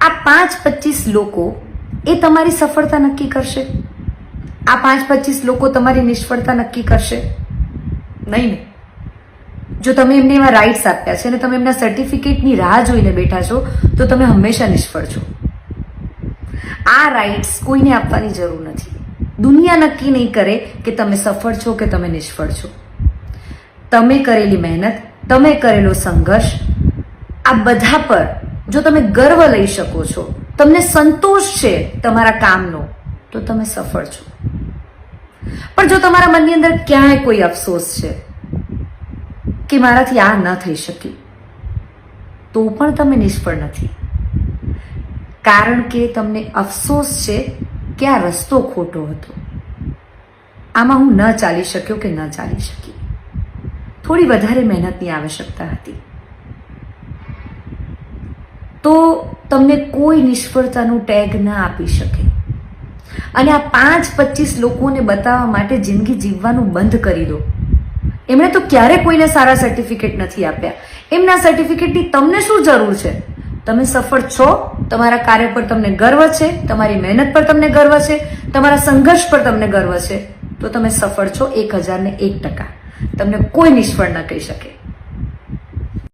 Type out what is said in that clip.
આ 5-25 લોકો એ તમારી સફળતા નક્કી કરશે? આ 5-25 લોકો તમારી નિષ્ફળતા નક્કી કરશે? નહીં ને. જો તમે એમને એવા રાઇટ્સ આપ્યા છે અને તમે એમના સર્ટિફિકેટની રાહ જોઈને બેઠા છો તો તમે હંમેશા નિષ્ફળ છો. આ રાઇટ્સ કોઈને આપવાની જરૂર નથી. દુનિયા નક્કી નહીં કરે કે તમે સફળ છો કે તમે નિષ્ફળ છો. તમે કરેલી મહેનત, તમે કરેલો સંઘર્ષ, આ બધા પર જો તમે ગર્વ લઈ શકો છો, તમને સંતોષ છે તમારા કામનો, તો તમે સફળ છો. પણ જો તમારા મનની અંદર ક્યાંય કોઈ અફસોસ છે કે મારાથી આ ન થઈ શક્યું, તો પણ તમે નિષ્ફળ નથી. કારણ કે તમને અફસોસ છે કે આ રસ્તો ખોટો હતો, આમાં હું ન ચાલી શક્યો કે ન ચાલી શકી, થોડી વધારે મહેનતની આવશ્યકતા હતી. તો તમને કોઈ નિષ્ફળતાનું ટેગ ના આપી શકે. અને આ 5-25 લોકોને બતાવવા માટે જિંદગી જીવવાનું બંધ કરી દો. એમણે તો ક્યારે કોઈને સારા સર્ટિફિકેટ નથી આપ્યા. એમના સર્ટિફિકેટની તમને શું જરૂર છે? તમે સફળ છો, તમારા કાર્ય પર તમને ગર્વ છે, તમારી મહેનત પર તમને ગર્વ છે, તમારા સંઘર્ષ પર તમને ગર્વ છે, તો તમે સફળ છો 1001%. તમને કોઈ નિષ્ફળ ન કહી શકે.